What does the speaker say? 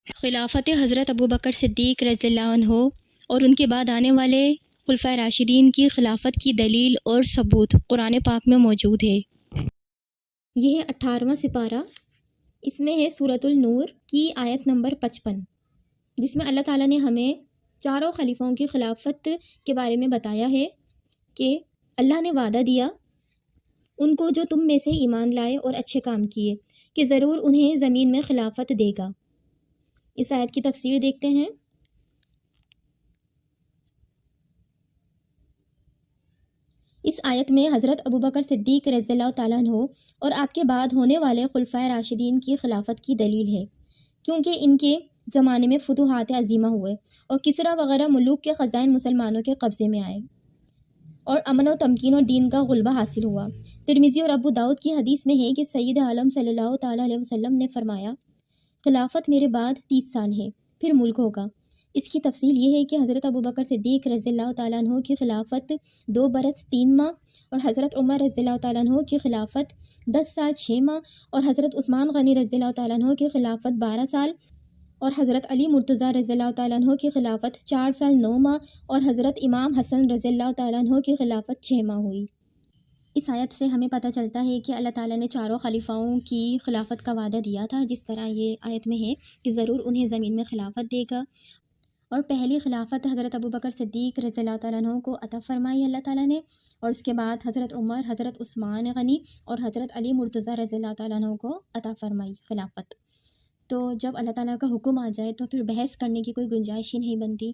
خلافت حضرت ابوبکر صدیق رضی اللہ عنہ اور ان کے بعد آنے والے خلفائے راشدین کی خلافت کی دلیل اور ثبوت قرآن پاک میں موجود ہے۔ یہ ہے 18واں سپارہ، اس میں ہے سورۃ النور کی آیت نمبر 55، جس میں اللہ تعالیٰ نے ہمیں چاروں خلیفوں کی خلافت کے بارے میں بتایا ہے کہ اللہ نے وعدہ دیا ان کو جو تم میں سے ایمان لائے اور اچھے کام کیے کہ ضرور انہیں زمین میں خلافت دے گا۔ اس آیت کی تفسیر دیکھتے ہیں۔ اس آیت میں حضرت ابوبکر صدیق رضی اللہ تعالیٰ عنہ اور آپ کے بعد ہونے والے خلفائے راشدین کی خلافت کی دلیل ہے، کیونکہ ان کے زمانے میں فتوحات عظیمہ ہوئے اور کسریٰ وغیرہ ملوک کے خزائن مسلمانوں کے قبضے میں آئے اور امن و تمکین اور دین کا غلبہ حاصل ہوا۔ ترمذی اور ابو داؤد کی حدیث میں ہے کہ سید عالم صلی اللہ تعالیٰ علیہ وسلم نے فرمایا، خلافت میرے بعد 30 سال ہے، پھر ملک ہوگا۔ اس کی تفصیل یہ ہے کہ حضرت ابوبکر صدیق رضی اللہ تعالیٰ عنہ کی خلافت 2 برس 3 ماہ اور حضرت عمر رضی اللہ تعالیٰ عنہ کی خلافت 10 سال 6 ماہ اور حضرت عثمان غنی رضی اللہ تعالیٰ عنہ کی خلافت 12 سال اور حضرت علی مرتضیٰ رضی اللہ تعالیٰ عنہ کی خلافت 4 سال 9 ماہ اور حضرت امام حسن رضی اللہ تعالیٰ عنہ کی خلافت 6 ماہ ہوئی۔ اس آیت سے ہمیں پتہ چلتا ہے کہ اللہ تعالیٰ نے چاروں خلیفاؤں کی خلافت کا وعدہ دیا تھا، جس طرح یہ آیت میں ہے کہ ضرور انہیں زمین میں خلافت دے گا، اور پہلی خلافت حضرت ابوبکر صدیق رضی اللہ تعالیٰ عنہ کو عطا فرمائی اللہ تعالیٰ نے، اور اس کے بعد حضرت عمر، حضرت عثمان غنی اور حضرت علی مرتضیٰ رضی اللہ تعالیٰ عنہ کو عطا فرمائی خلافت۔ تو جب اللہ تعالیٰ کا حکم آ جائے تو پھر بحث کرنے کی کوئی گنجائش ہی نہیں بنتی۔